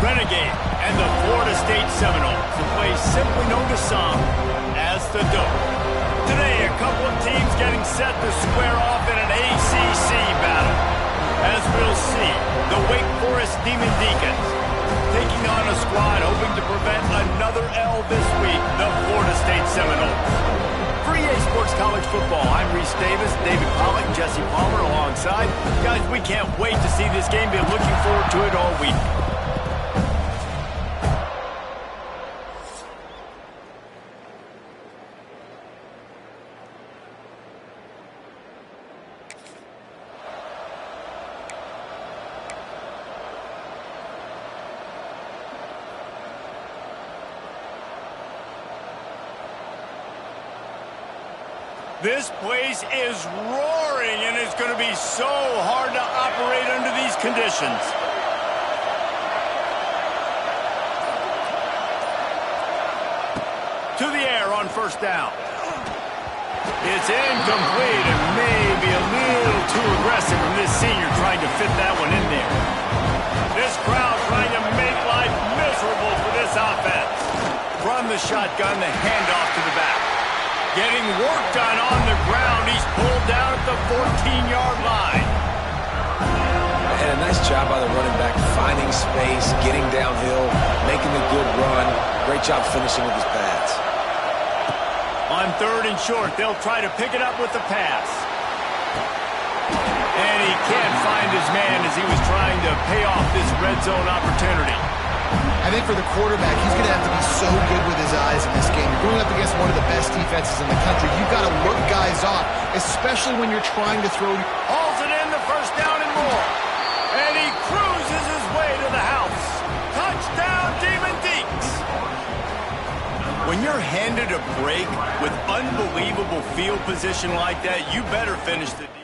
Renegade and the Florida State Seminoles, a place simply known to some as the Dope. Today, a couple of teams getting set to square off in an ACC battle. As we'll see, the Wake Forest Demon Deacons taking on a squad hoping to prevent another L this week, the Florida State Seminoles. For EA Sports College Football, I'm Reese Davis, David Pollack, Jesse Palmer alongside. Guys, we can't wait to see this game. Been looking forward to it all week. This place is roaring, and it's going to be so hard to operate under these conditions. To the air on first down. It's incomplete and maybe a little too aggressive from this senior trying to fit that one in there. This crowd trying to make life miserable for this offense. From the shotgun, the handoff to the back. Getting work done on the ground. He's pulled down at the 14-yard line. And a nice job by the running back, finding space, getting downhill, making a good run. Great job finishing with his pads. On third and short, they'll try to pick it up with the pass. And he can't find his man as he was trying to pay off this red zone opportunity. I think for the quarterback, he's going to have to be so good with his eyes in this game. You're going up against one of the best defenses in the country. You've got to look guys off, especially when you're trying to throw. Hauls it in, the first down and more. And he cruises his way to the house. Touchdown, Demon Deacs. When you're handed a break with unbelievable field position like that, you better finish the deal.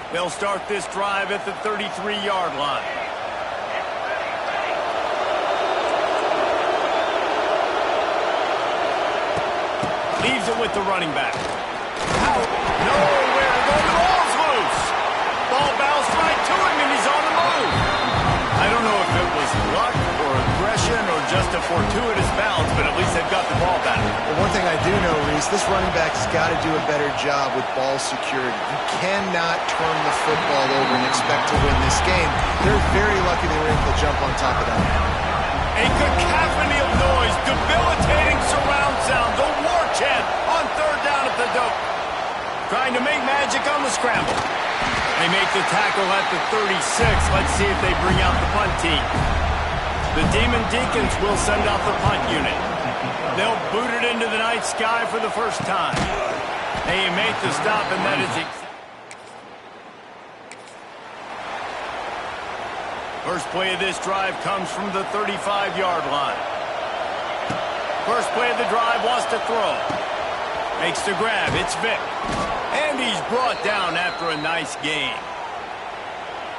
They'll start this drive at the 33-yard line. Leaves it with the running back. Out. Nowhere to go. The ball's loose. Ball bounced right to him, and he's on the move. I don't know if it was luck or aggression or just a fortuitous bounce, but at least they've got the ball back. Well, one thing I do know, Reese, this running back has got to do a better job with ball security. You cannot turn the football over and expect to win this game. They're very lucky they were able to jump on top of that. A cacophony of noise, debilitating surround sound, the war chant on third down at the Dope. Trying to make magic on the scramble. They make the tackle at the 36. Let's see if they bring out the punt team. The Demon Deacons will send out the punt unit. They'll boot it into the night sky for the first time. They make the stop, and that is first play of this drive comes from the 35-yard line. First play of the drive wants to throw. Makes the grab. It's Vick. And he's brought down after a nice gain.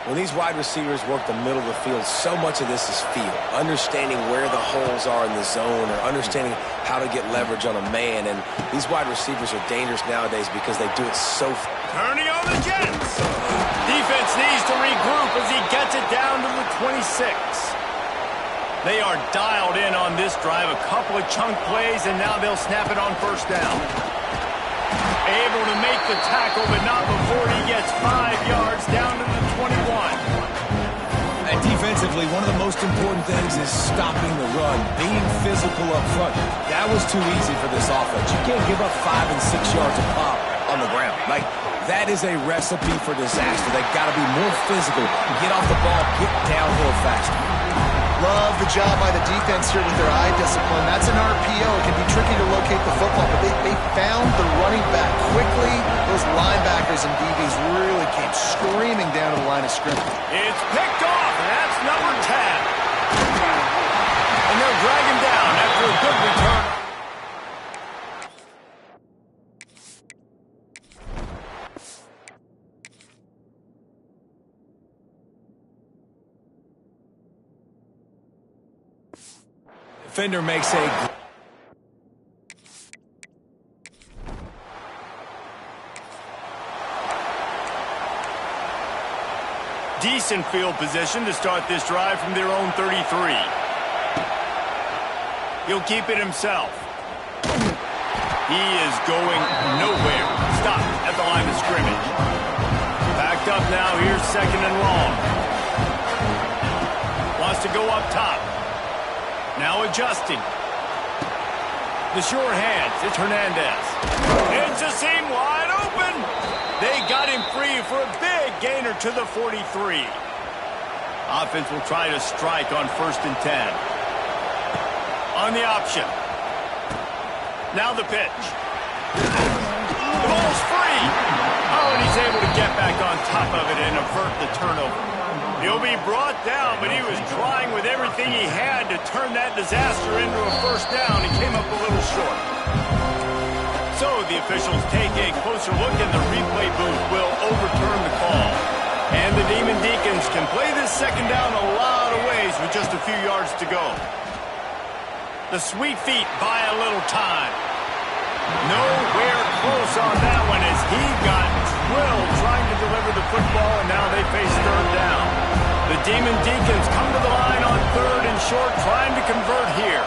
When these wide receivers work the middle of the field, so much of this is feel. Understanding where the holes are in the zone or understanding how to get leverage on a man. And these wide receivers are dangerous nowadays because they do it so turning on the Jets. Defense needs to regroup as he gets it down to the 26. They are dialed in on this drive. A couple of chunk plays, and now they'll snap it on first down. Able to make the tackle, but not before he gets 5 yards down to the 21. And defensively, one of the most important things is stopping the run, being physical up front. That was too easy for this offense. You can't give up 5 and 6 yards of pop on the ground. Like, that is a recipe for disaster. They've got to be more physical, get off the ball, get downhill faster. Love the job by the defense here with their eye discipline. That's an RPO. It can be tricky to locate the football, but they found the running back quickly. Those linebackers and DBs really came screaming down to the line of scrimmage. It's picked off, and that's number 10. And they'll drag him down after a good return. Defender makes a... Decent field position to start this drive from their own 33. He'll keep it himself. He is going nowhere. Stopped at the line of scrimmage. Backed up now. Here's second and long. Wants to go up top. Now adjusting. The sure hands. It's Hernandez. It's a seam wide open. They got him free for a big gainer to the 43. Offense will try to strike on 1st and 10. On the option. Now the pitch. The ball's free. Oh, and he's able to get back on top of it and avert the turnover. He'll be brought down, but he was trying with everything he had to turn that disaster into a 1st down. He came up a little short. So the officials take a closer look, and the replay booth will overturn the call. And the Demon Deacons can play this 2nd down a lot of ways with just a few yards to go. The Sweet Feet buy a little time. Nowhere close on that one as he got drilled trying to deliver the football, and now they face 3rd down. The Demon Deacons come to the line on 3rd and short, trying to convert here.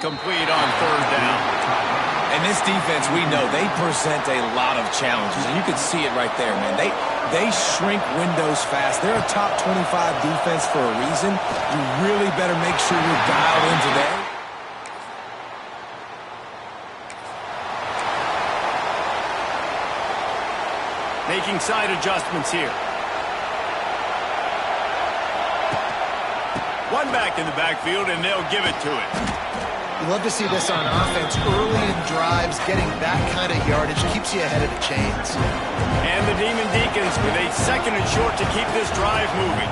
Complete on 3rd down. And this defense, we know, they present a lot of challenges. And you can see it right there, man. They shrink windows fast. They're a top 25 defense for a reason. You really better make sure you're dialed in today. Making side adjustments here. One back in the backfield, and they'll give it to it. You love to see this on offense. Early in drives, getting that kind of yardage keeps you ahead of the chains. And the Demon Deacons with a 2nd and short to keep this drive moving.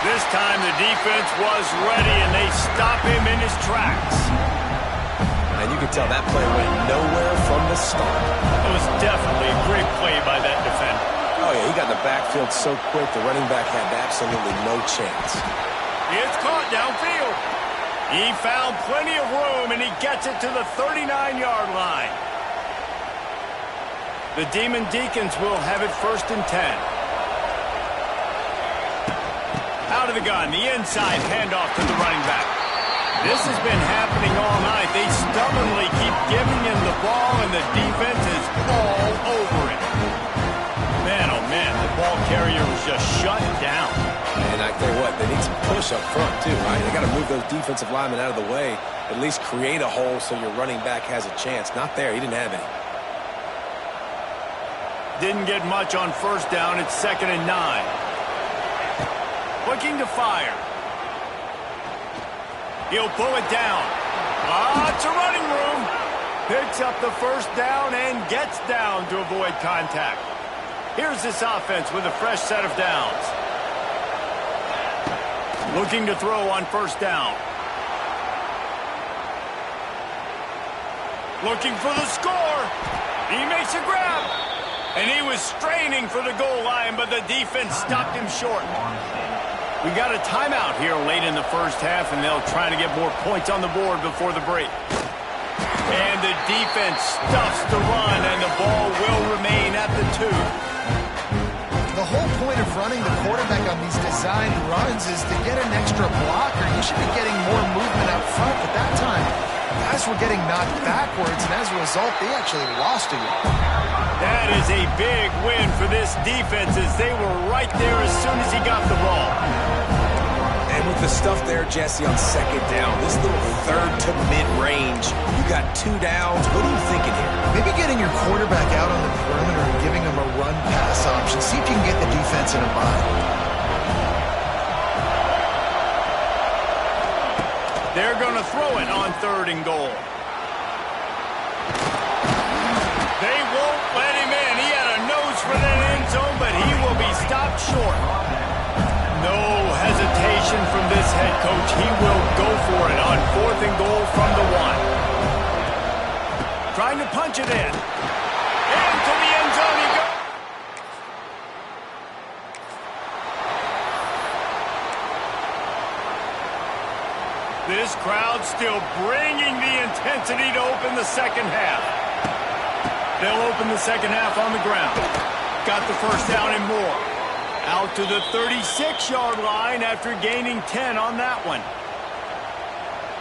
This time the defense was ready, and they stop him in his tracks. And you can tell that play went nowhere from the start. It was definitely a great play by that defender. Oh, yeah, he got in the backfield so quick, the running back had absolutely no chance. It's caught downfield. He found plenty of room, and he gets it to the 39-yard line. The Demon Deacons will have it 1st and 10. Out of the gun, the inside handoff to the running back. This has been happening all night. They stubbornly keep giving him the ball, and the defense is all over it. Man, oh man, the ball carrier was just shut down. And I tell you what, they need some push up front too, right? They got to move those defensive linemen out of the way, at least create a hole so your running back has a chance. Not there, he didn't have any. Didn't get much on 1st down. It's 2nd and 9. Looking to fire. He'll pull it down. Lots of running room. Picks up the 1st down and gets down to avoid contact. Here's this offense with a fresh set of downs. Looking to throw on 1st down. Looking for the score. He makes a grab. And he was straining for the goal line, but the defense stopped him short. We got a timeout here late in the 1st half, and they'll try to get more points on the board before the break. And the defense stuffs the run, and the ball will remain at the 2. The whole point of running the quarterback on these designed runs is to get an extra blocker. You should be getting more movement up front, but that time, guys were getting knocked backwards, and as a result, they actually lost a yard. That is a big win for this defense as they were right there as soon as he got the ball. And with the stuff there, Jesse, on 2nd down, this little 3rd to mid-range, you got 2 downs. What are you thinking here? Maybe getting your quarterback out on the perimeter and giving him a run-pass option. See if you can get the defense in a bind. They're going to throw it on 3rd and goal. They won't let him in. He had a nose for that end zone, but he will be stopped short. No hesitation from this head coach. He will go for it on 4th and goal from the 1. trying to punch it in. Into the end zone he goes. This crowd still bringing the intensity to open the second half. They'll open the second half on the ground. Got the first down and more. Out to the 36-yard line after gaining 10 on that one.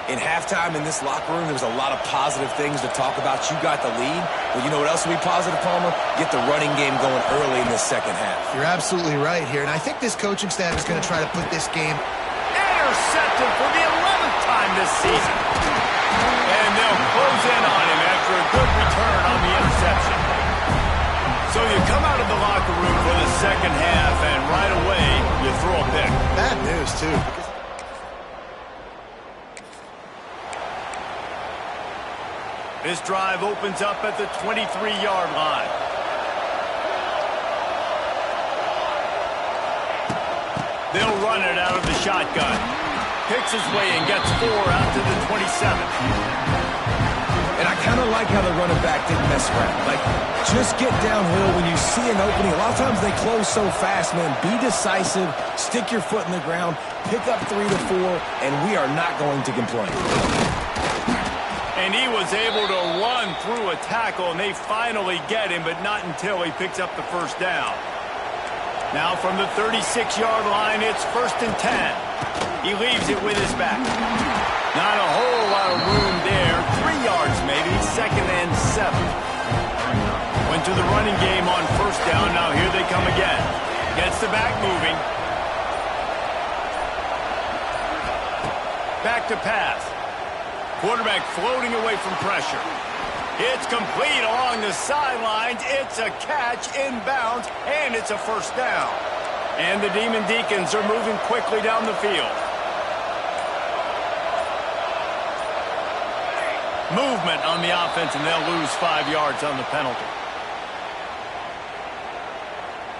In halftime in this locker room, there's a lot of positive things to talk about. You got the lead. Well, you know what else will be positive, Palmer? Get the running game going early in the second half. You're absolutely right here, and I think this coaching staff is going to try to put this game... Intercepted for the 11th time this season. And they'll close in on him after a good return on the interception. So you come out of the locker room for the second half, and right away, you throw a pick. Bad news, too. This drive opens up at the 23-yard line. They'll run it out of the shotgun. Picks his way and gets 4 out to the 27. And I kind of like how the running back didn't mess around. Like, just get downhill when you see an opening. A lot of times they close so fast, man. Be decisive, stick your foot in the ground, pick up 3 to 4, and we are not going to complain. And he was able to run through a tackle, and they finally get him, but not until he picks up the first down. Now from the 36-yard line, it's 1st and 10. He leaves it with his back. Not a whole lot of room there. 3 yards maybe, 2nd and 7. Went to the running game on 1st down. Now here they come again. Gets the back moving. Back to pass. Quarterback floating away from pressure. It's complete along the sidelines. It's a catch inbounds, and it's a 1st down. And the Demon Deacons are moving quickly down the field. Movement on the offense, and they'll lose 5 yards on the penalty.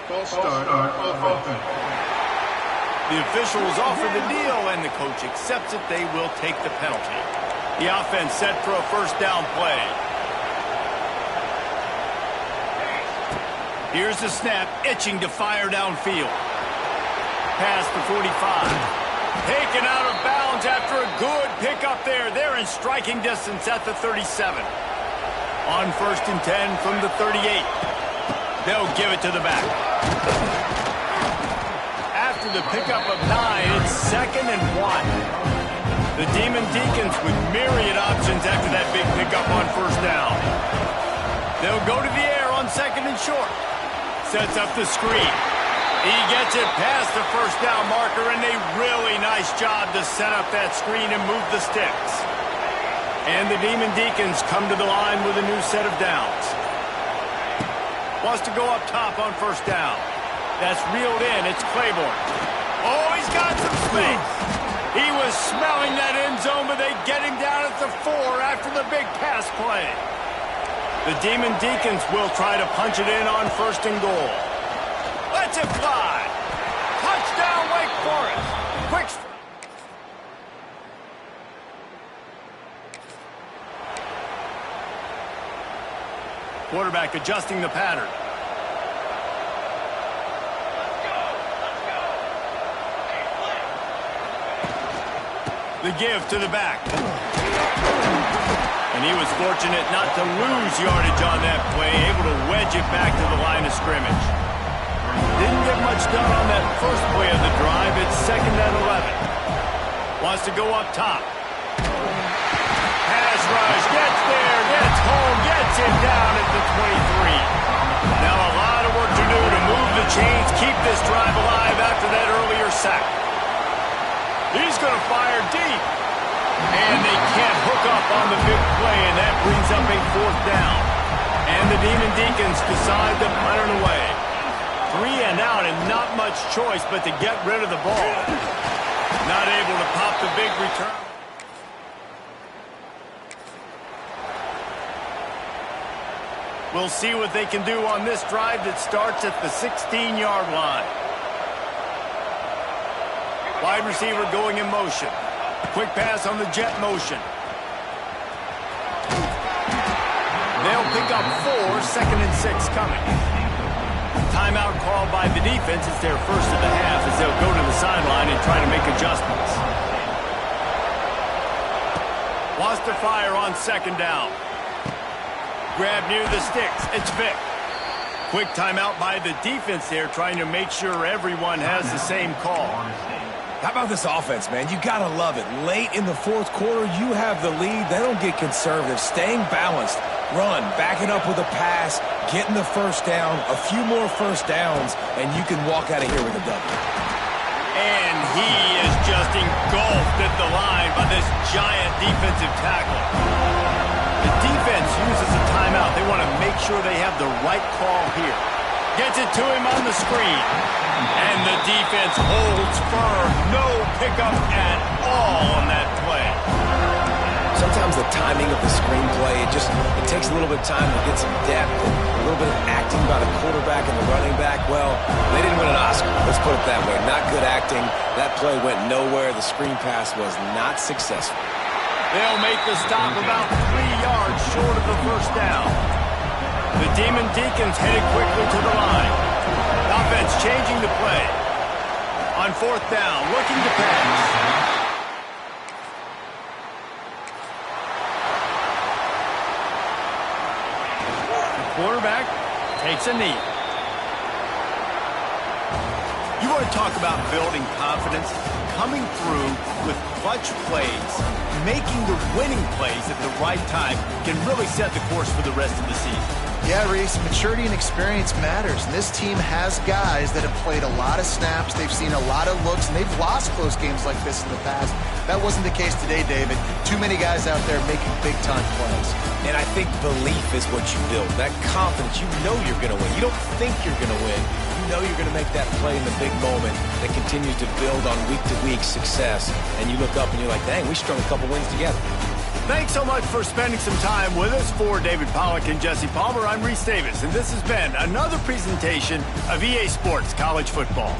False start on offense. The officials offer the deal, and the coach accepts it. They will take the penalty. The offense set for a 1st down play. Here's the snap, itching to fire downfield. Past the 45. Taken out of bounds after a good pickup there. They're in striking distance at the 37. On 1st and 10 from the 38. They'll give it to the back. After the pickup of 9, it's 2nd and 1. The Demon Deacons with myriad options after that big pickup on 1st down. They'll go to the air on 2nd and short. Sets up the screen. He gets it past the 1st down marker, and a really nice job to set up that screen and move the sticks. And the Demon Deacons come to the line with a new set of downs. Wants to go up top on 1st down. That's reeled in. It's Claiborne. Oh, he's got some space. He was smelling that end zone, but they get him down at the 4 after the big pass play. The Demon Deacons will try to punch it in on 1st and goal. Let's it fly. Touchdown, Wake Forest. Quick. Quarterback adjusting the pattern. The give to the back. And he was fortunate not to lose yardage on that play, able to wedge it back to the line of scrimmage. Didn't get much done on that first play of the drive. It's 2nd and 11. Wants to go up top. Pass rush, gets there, gets home, gets it down at the 23. Now a lot of work to do to move the chains, keep this drive alive after that earlier sack. He's going to fire deep. And they can't hook up on the big play, and that brings up a 4th down. And the Demon Deacons decide to punt it away. 3 and out, and not much choice but to get rid of the ball. Not able to pop the big return. We'll see what they can do on this drive that starts at the 16-yard line. Wide receiver going in motion. Quick pass on the jet motion. They'll pick up 4, 2nd and 6 coming. Timeout called by the defense. It's their first of the half as they'll go to the sideline and try to make adjustments. Wants to fire on 2nd down. Grab near the sticks. It's Vick. Quick timeout by the defense there, trying to make sure everyone has the same call. How about this offense, man? You got to love it. Late in the fourth quarter, you have the lead. They don't get conservative. Staying balanced. Run, back it up with a pass, getting the first down, a few more first downs, and you can walk out of here with a W. And he is just engulfed at the line by this giant defensive tackle. The defense uses a timeout. They want to make sure they have the right call here. Gets it to him on the screen. And the defense holds firm. No pickup at all on that play. Sometimes the timing of the screenplay, it takes a little bit of time to get some depth and a little bit of acting by the quarterback and the running back. Well, they didn't win an Oscar. Let's put it that way. Not good acting. That play went nowhere. The screen pass was not successful. They'll make the stop about 3 yards short of the first down. The Demon Deacons headed quickly to the line. Offense changing the play. On 4th down, looking to pass. Quarterback takes a knee. You want to talk about building confidence? Coming through with clutch plays, making the winning plays at the right time can really set the course for the rest of the season. Yeah, Reese, maturity and experience matters. And this team has guys that have played a lot of snaps. They've seen a lot of looks, and they've lost close games like this in the past. That wasn't the case today, David. Too many guys out there making big-time plays. And I think belief is what you build. That confidence, you know you're going to win. You don't think you're going to win. You know you're going to make that play in the big moment that continues to build on week-to-week success. And you look up and you're like, dang, we strung a couple wins together. Thanks so much for spending some time with us. For David Pollack and Jesse Palmer, I'm Reese Davis, and this has been another presentation of EA Sports College Football.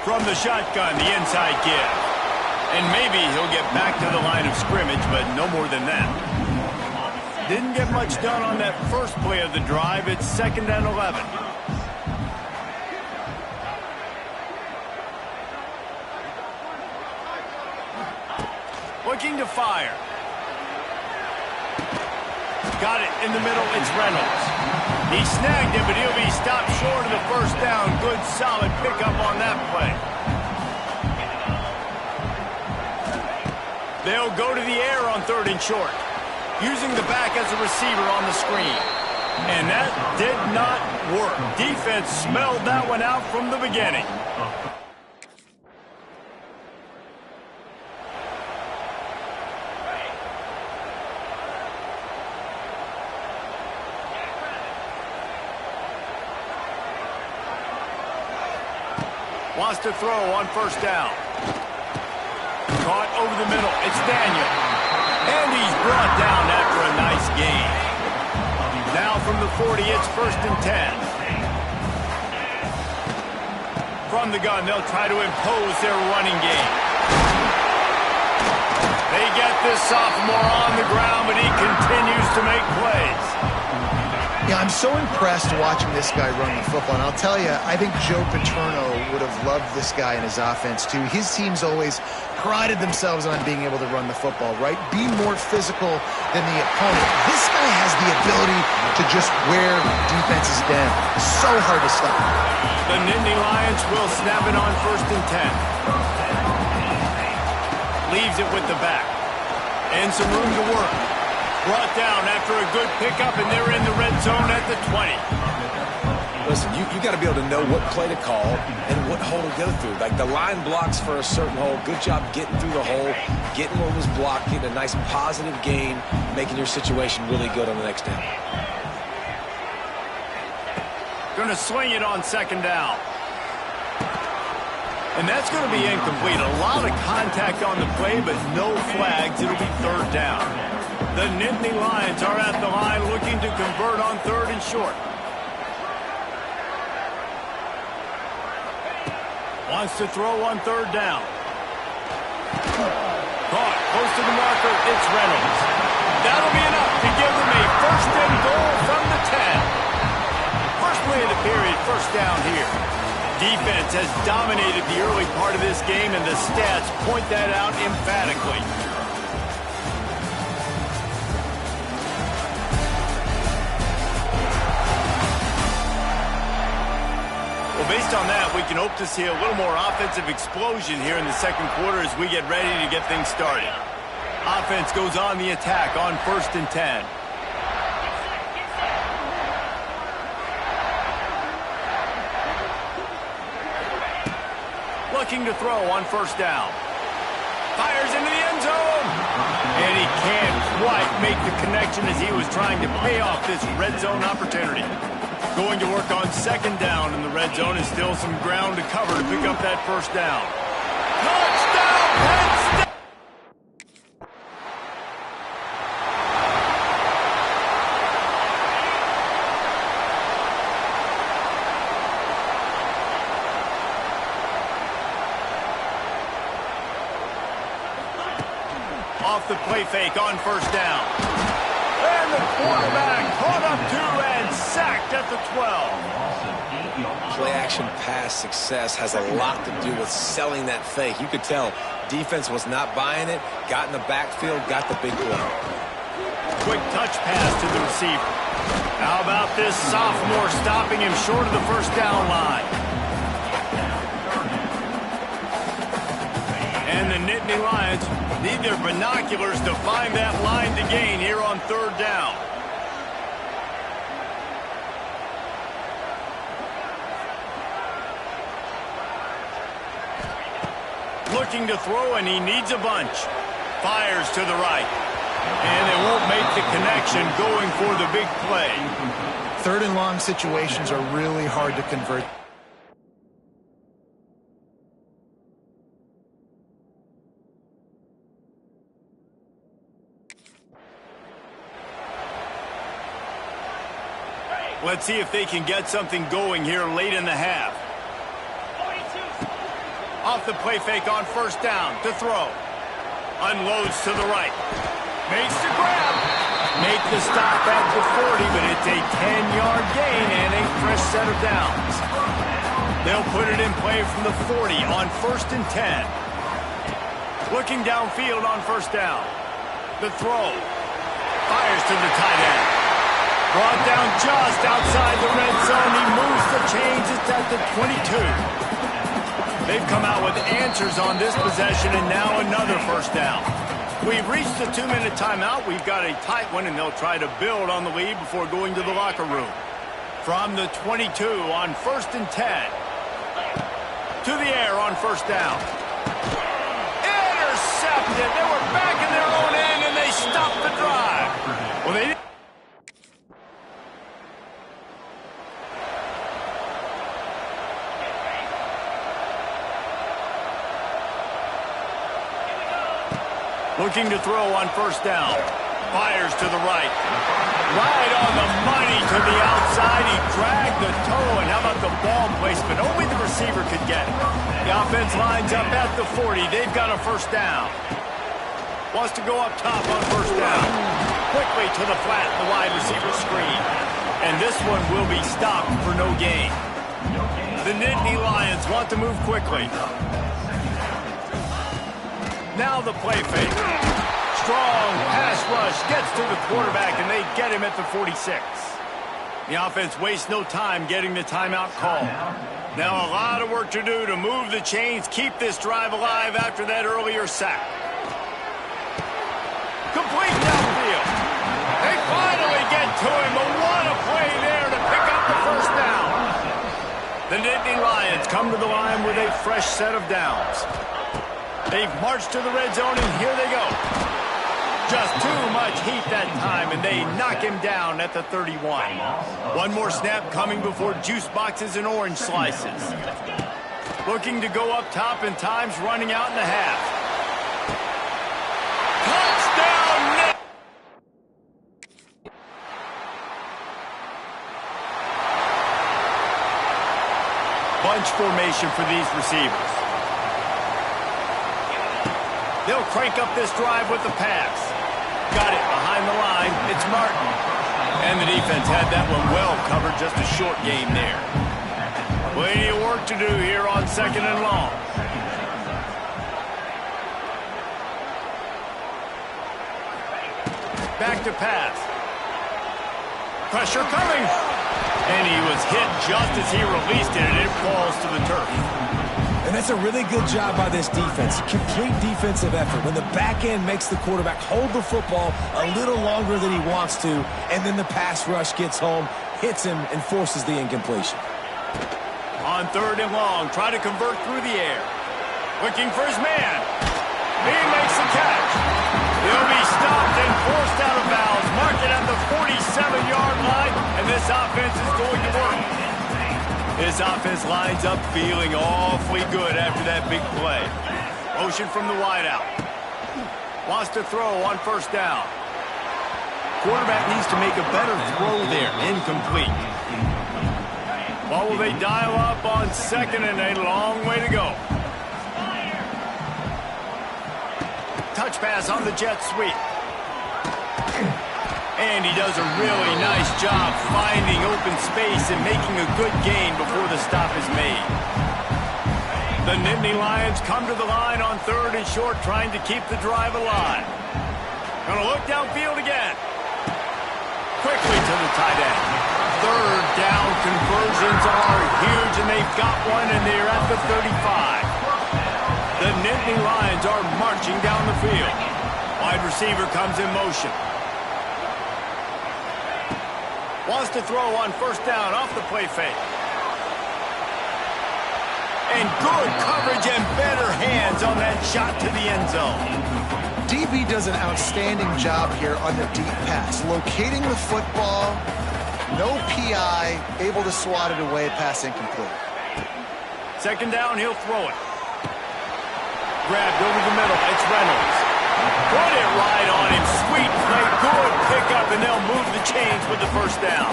From the shotgun, the inside give. And maybe he'll get back to the line of scrimmage, but no more than that. Didn't get much done on that first play of the drive. It's 2nd and 11. Looking to fire. Got it in the middle. It's Reynolds. He snagged it, but he'll be stopped short of the first down. Good, solid pickup on that play. They'll go to the air on 3rd and short, using the back as a receiver on the screen. And that did not work. Defense smelled that one out from the beginning. Wants to throw on 1st down. Caught over the middle. It's Daniel. And he's brought down after a nice gain. Now from the 40, it's 1st and 10. From the gun, they'll try to impose their running game. They get this sophomore on the ground, but he continues to make plays. Yeah, I'm so impressed watching this guy run the football. And I'll tell you, I think Joe Paterno would have loved this guy in his offense, too. His teams always prided themselves on being able to run the football, right? Be more physical than the opponent. This guy has the ability to just wear defenses down. So hard to stop. The Nittany Lions will snap it on 1st and 10. Leaves it with the back. And some room to work. Brought down after a good pickup, and they're in the red zone at the 20. Listen, you got to be able to know what play to call and what hole to go through. Like the line blocks for a certain hole. Good job getting through the hole, getting what was blocked, getting a nice positive gain, making your situation really good on the next down. Going to swing it on 2nd down. And that's going to be incomplete. A lot of contact on the play, but no flags. It'll be 3rd down. The Nittany Lions are at the line looking to convert on 3rd and short. Wants to throw on 3rd down. Caught close to the marker. It's Reynolds. That'll be enough to give them a 1st and goal from the 10. First play of the period, 1st down here. Defense has dominated the early part of this game, and the stats point that out emphatically. Well, based on that, we can hope to see a little more offensive explosion here in the 2nd quarter as we get ready to get things started. Offense goes on the attack on 1st and 10. Looking to throw on 1st down. Fires into the end zone. And he can't quite make the connection as he was trying to pay off this red zone opportunity. Going to work on 2nd down in the red zone, and still some ground to cover to pick up that 1st down. Touchdown, Penn State! Off the play fake on 1st down. And the quarterback caught up to and sacked at the 12. Play-action pass success has a lot to do with selling that fake. You could tell defense was not buying it, got in the backfield, got the big play. Quick touch pass to the receiver. How about this sophomore stopping him short of the 1st down line? And the Nittany Lions need their binoculars to find that line to gain here on 3rd down. Looking to throw, and he needs a bunch. Fires to the right. And they won't make the connection going for the big play. 3rd and long situations are really hard to convert. Let's see if they can get something going here late in the half. Off the play fake on first down to throw. Unloads to the right. Makes the grab. Make the stop at the 40, but it's a 10-yard gain and a fresh set of downs. They'll put it in play from the 40 on 1st and 10. Looking downfield on first down. The throw. Fires to the tight end. Brought down just outside the red zone. He moves the chains. It's at the 22. They've come out with answers on this possession, and now another first down. We've reached the 2-minute timeout. We've got a tight one, and they'll try to build on the lead before going to the locker room. From the 22 on 1st and 10. To the air on first down. Intercepted. They were back in their own end, and they stopped the drive. Well, they didn't. Looking to throw on first down. Fires to the right. Right on the money to the outside. He dragged the toe, and how about the ball placement? Only the receiver could get it. The offense lines up at the 40. They've got a first down. Wants to go up top on first down. Quickly to the flat, the wide receiver screen. And this one will be stopped for no gain. The Nittany Lions want to move quickly. Now the play fake. Strong pass rush gets to the quarterback, and they get him at the 46. The offense wastes no time getting the timeout call. Now a lot of work to do to move the chains, keep this drive alive after that earlier sack. Complete downfield. They finally get to him, but what a play there to pick up the first down. The Nittany Lions come to the line with a fresh set of downs. They've marched to the red zone, and here they go. Just too much heat that time, and they knock him down at the 31. One more snap coming before juice boxes and orange slices. Looking to go up top, and time's running out in the half. Touchdown, Nick! Bunch formation for these receivers. They'll crank up this drive with the pass. Got it behind the line. It's Martin. And the defense had that one well covered. Just a short game there. Plenty of work to do here on 2nd and long. Back to pass. Pressure coming. And he was hit just as he released it, and it falls to the turf. And that's a really good job by this defense. Complete defensive effort. When the back end makes the quarterback hold the football a little longer than he wants to, and then the pass rush gets home, hits him, and forces the incompletion. On 3rd and long, try to convert through the air. Looking for his man. He makes the catch. He'll be stopped and forced out of bounds. Mark it at the 47-yard line, and this offense is going to work. This offense lines up feeling awfully good after that big play. Motion from the wideout. Wants to throw on first down. Quarterback needs to make a better throw there. Incomplete. What will they dial up on 2nd and a long way to go? Touch pass on the jet sweep. And he does a really nice job finding open space and making a good gain before the stop is made. The Nittany Lions come to the line on 3rd and short, trying to keep the drive alive. Gonna look downfield again. Quickly to the tight end. 3rd down conversions are huge, and they've got one, and they're at the 35. The Nittany Lions are marching down the field. Wide receiver comes in motion. Wants to throw on first down off the play fake. And good coverage and better hands on that shot to the end zone. DB does an outstanding job here on the deep pass. Locating the football, no PI, able to swat it away, pass incomplete. 2nd down, he'll throw it. Grabbed over the middle, it's Reynolds. Put it right on him, sweet play, good pickup, and they'll move the chains with the first down.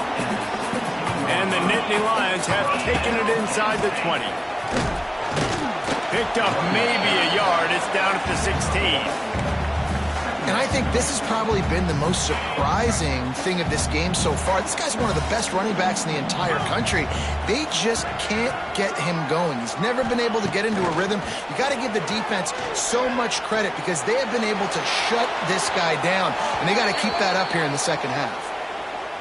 And the Nittany Lions have taken it inside the 20. Picked up maybe a yard. It's down at the 16. And I think this has probably been the most surprising thing of this game so far. This guy's one of the best running backs in the entire country. They just can't get him going. He's never been able to get into a rhythm. You got to give the defense so much credit because they have been able to shut this guy down, and they got to keep that up here in the second half.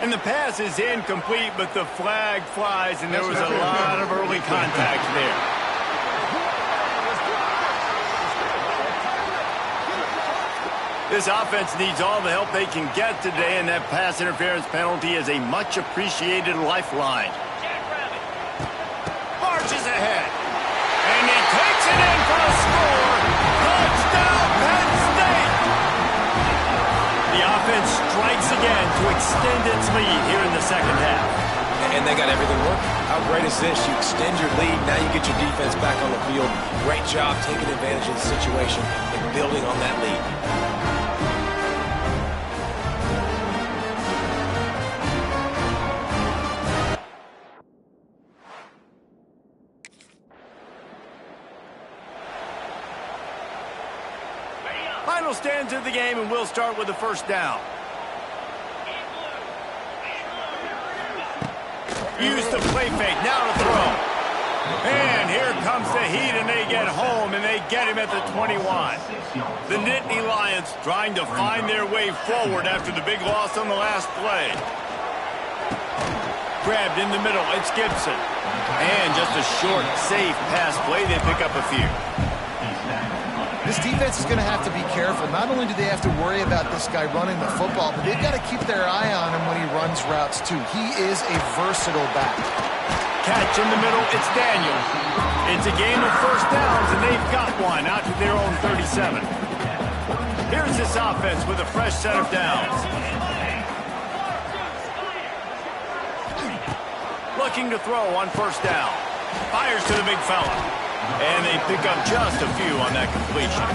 And the pass is incomplete, but the flag flies, and there was a lot of early contact there. This offense needs all the help they can get today, and that pass interference penalty is a much-appreciated lifeline. Marches ahead, and he takes it in for a score. Touchdown, Penn State! The offense strikes again to extend its lead here in the second half. And they got everything working. How great is this? You extend your lead, now you get your defense back on the field. Great job taking advantage of the situation and building on that lead. Final stands of the game, and we'll start with the first down. Use the play fake, now to throw. And here comes the heat, and they get home, and they get him at the 21. The Nittany Lions trying to find their way forward after the big loss on the last play. Grabbed in the middle, it's Gibson. And just a short, safe pass play, they pick up a few. This defense is going to have to be careful. Not only do they have to worry about this guy running the football, but they've got to keep their eye on him when he runs routes, too. He is a versatile back. Catch in the middle, it's Daniel. It's a game of first downs, and they've got one out to their own 37. Here's this offense with a fresh set of downs. Looking to throw on first down. Fires to the big fella. And they pick up just a few on that completion.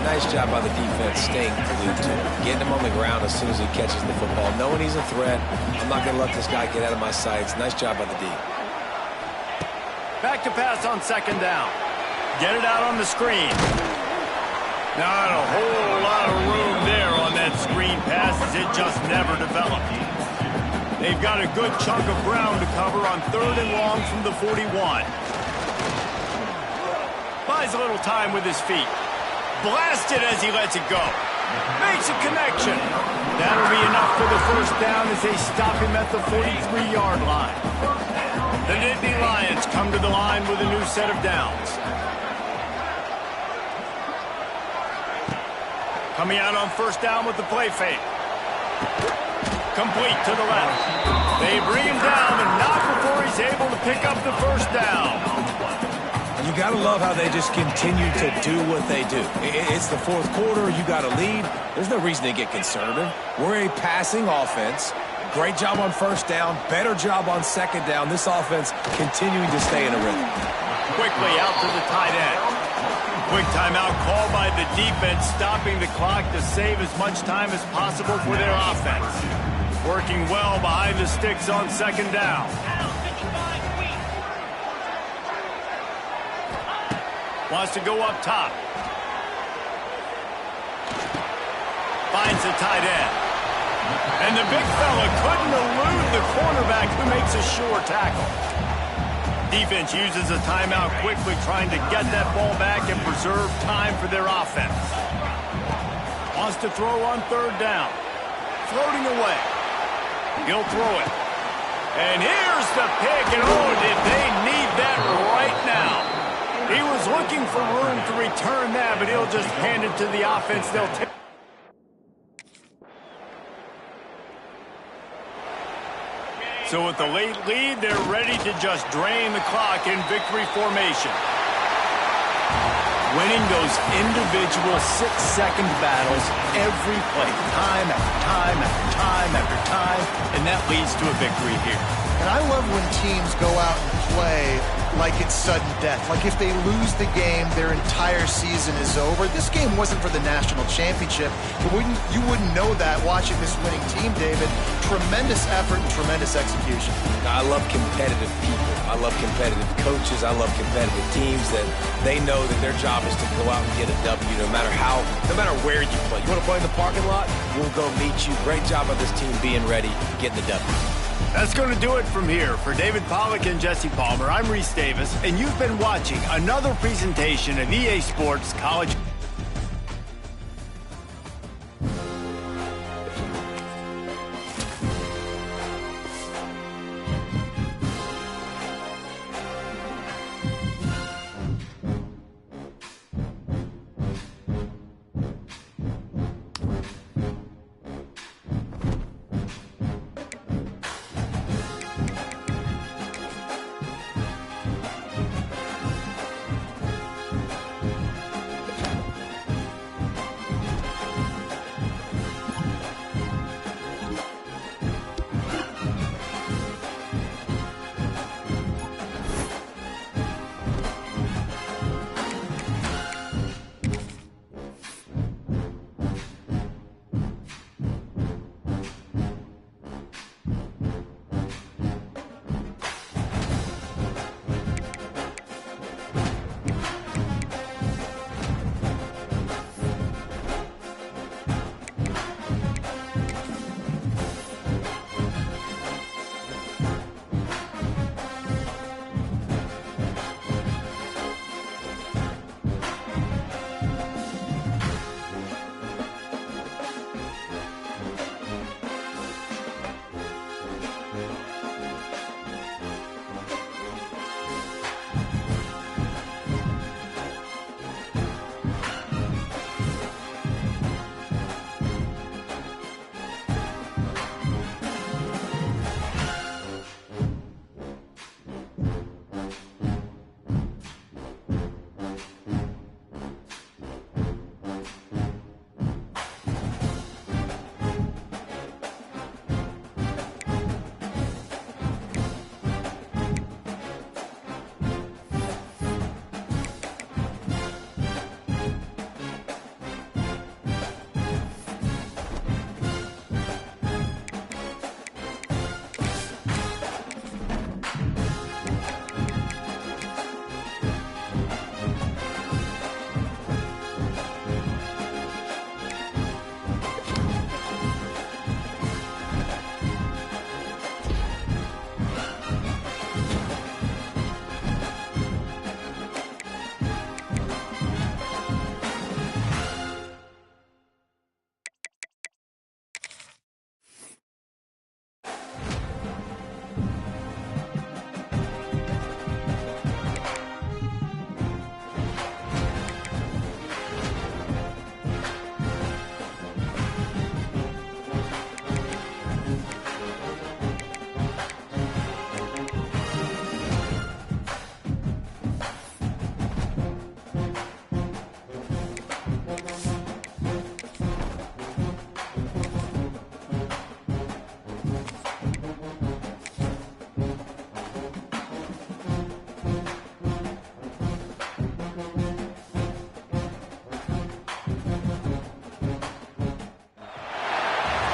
Nice job by the defense staying glued to him. Getting him on the ground as soon as he catches the football. Knowing he's a threat. I'm not going to let this guy get out of my sights. Nice job by the D. Back to pass on second down. Get it out on the screen. Not a whole lot of room there on that screen pass as it just never developed. They've got a good chunk of ground to cover on third and long from the 41. Buys a little time with his feet. Blasted as he lets it go. Makes a connection. That'll be enough for the first down as they stop him at the 43-yard line. The Nittany Lions come to the line with a new set of downs. Coming out on first down with the play fake. Complete to the left. They bring him down, and not before he's able to pick up the first down. You got to love how they just continue to do what they do. It's the fourth quarter. You got a lead. There's no reason to get conservative. We're a passing offense. Great job on first down. Better job on second down. This offense continuing to stay in a rhythm. Quickly out to the tight end. Quick timeout called by the defense, stopping the clock to save as much time as possible for their offense. Working well behind the sticks on second down. Wants to go up top. Finds the tight end. And the big fella couldn't elude the cornerback who makes a sure tackle. Defense uses a timeout quickly, trying to get that ball back and preserve time for their offense. Wants to throw on third down. Floating away. He'll throw it. And here's the pick, and oh, did they need that right now. He was looking for room to return that, but he'll just hand it to the offense. They'll take. So with the late lead, they're ready to just drain the clock in victory formation. Winning those individual 6-second battles every play, time after time after time after time, and that leads to a victory here. And I love when teams go out and play like it's sudden death. Like if they lose the game, their entire season is over. This game wasn't for the national championship. You wouldn't know that watching this winning team, David. Tremendous effort and tremendous execution. I love competitive people. I love competitive coaches. I love competitive teams that they know that their job is to go out and get a W no matter where you play. You want to play in the parking lot? We'll go meet you. Great job of this team being ready, getting the W. That's going to do it from here. For David Pollack and Jesse Palmer, I'm Reese Davis, and you've been watching another presentation of EA Sports College.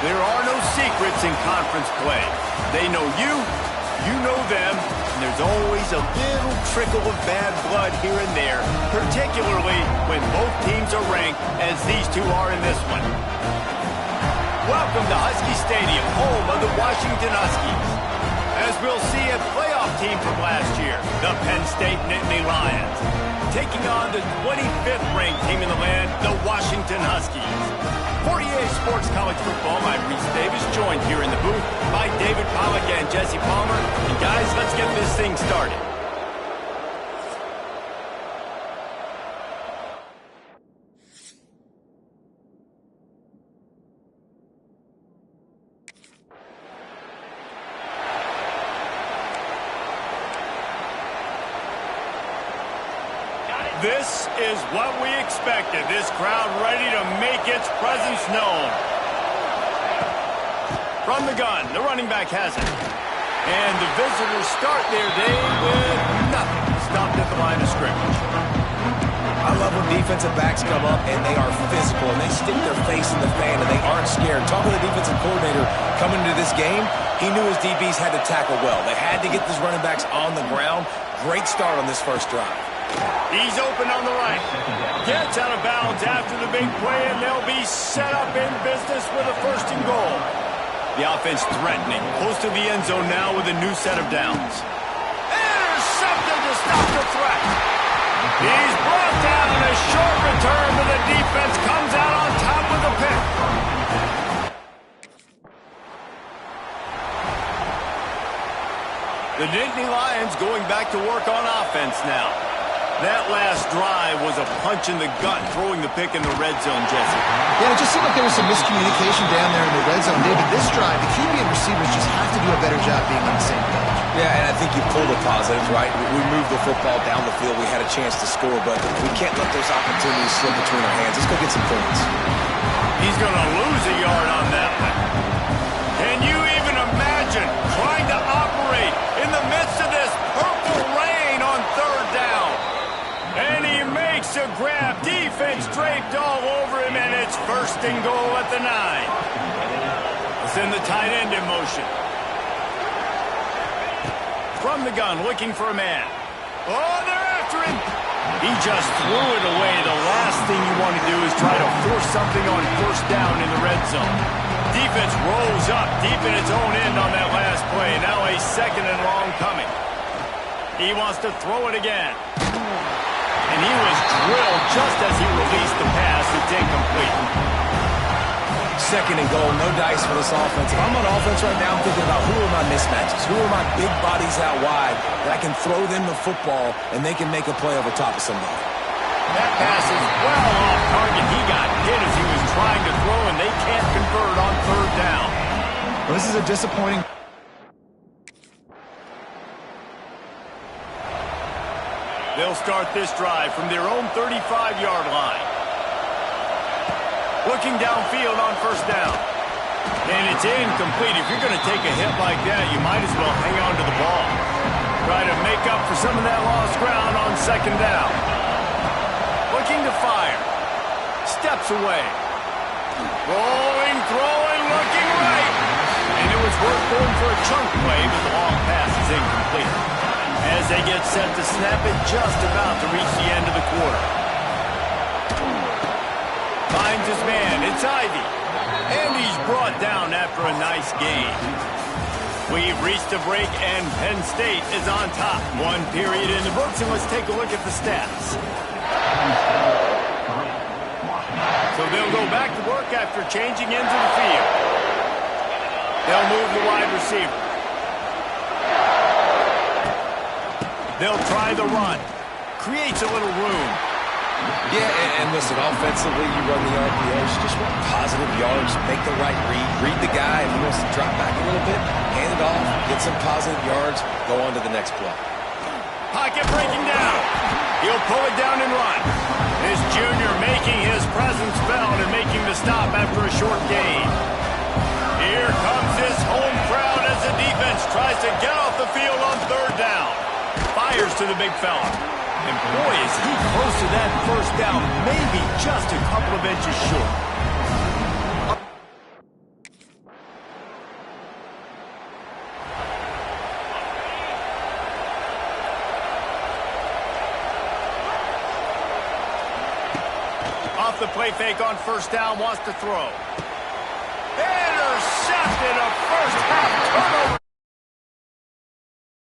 There are no secrets in conference play. They know you, you know them, and there's always a little trickle of bad blood here and there, particularly when both teams are ranked, as these two are in this one. Welcome to Husky Stadium, home of the Washington Huskies. As we'll see a playoff team from last year, the Penn State Nittany Lions, taking on the 25th ranked team in the land, the Washington Huskies. For EA Sports College Football, I'm Reese Davis, joined here in the booth by David Pollack and Jesse Palmer. And guys, let's get this thing started. This is what we expected. This crowd ready to make its presence known. From the gun, the running back has it. And the visitors start their day with nothing. Stopped at the line of scrimmage. I love when defensive backs come up and they are physical and they stick their face in the fan and they aren't scared. Talking to the defensive coordinator coming into this game, he knew his DBs had to tackle well. They had to get these running backs on the ground. Great start on this first drive. He's open on the right. Gets out of bounds after the big play, and they'll be set up in business with a 1st and goal. The offense threatening, close to the end zone now with a new set of downs. Intercepted to stop the threat. He's brought down. A short return, but the defense comes out on top with a pick. The Nittany Lions going back to work on offense now. That last drive was a punch in the gut, throwing the pick in the red zone, Jesse. Yeah, it just seemed like there was some miscommunication down there in the red zone, David. This drive, the QB and receivers just have to do a better job being on the same page. Yeah, and I think you pull the positives, right? We moved the football down the field. We had a chance to score, but we can't let those opportunities slip between our hands. Let's go get some points. He's going to lose a yard on that one. Can you even imagine trying to operate in the midst of this purple rain on 3rd down? And he makes a grab. Defense draped all over him, and it's 1st and goal at the 9. Let's send the tight end in motion. From the gun, looking for a man. Oh, they're after him. He just threw it away. The last thing you want to do is try to force something on 1st down in the red zone. Defense rolls up deep in its own end on that last play. Now a 2nd and long coming. He wants to throw it again. And he was drilled just as he released the pass. It's incomplete. 2nd and goal, no dice for this offense. If I'm on offense right now, I'm thinking about who are my mismatches? Who are my big bodies out wide that I can throw them the football and they can make a play over top of somebody? That pass is well off target. He got hit as he was trying to throw, and they can't convert on 3rd down. Well, this is a disappointing... They'll start this drive from their own 35-yard line. Looking downfield on 1st down. And it's incomplete. If you're going to take a hit like that, you might as well hang on to the ball. Try to make up for some of that lost ground on 2nd down. Looking to fire. Steps away. Rolling, throwing, looking right. And it was worth going for a chunk play, but the long pass is incomplete. As they get set to snap it, just about to reach the end of the quarter. Finds his man. It's Ivy. And he's brought down after a nice gain. We've reached a break, and Penn State is on top. 1 period in the books, and let's take a look at the stats. So they'll go back to work after changing into the field. They'll move the wide receiver. They'll try the run. Creates a little room. Yeah, and listen, offensively, you run the RPOs, just want positive yards, make the right read the guy. If he wants to drop back a little bit, hand it off, get some positive yards, go on to the next play. Pocket breaking down. He'll pull it down and run. This junior making his presence felt and making the stop after a short gain. Here comes his home crowd as the defense tries to get off the field on 3rd down. Fires to the big fella. And boy, is he close to that 1st down, maybe just a couple of inches short. Off the play fake on 1st down, wants to throw. Intercepted!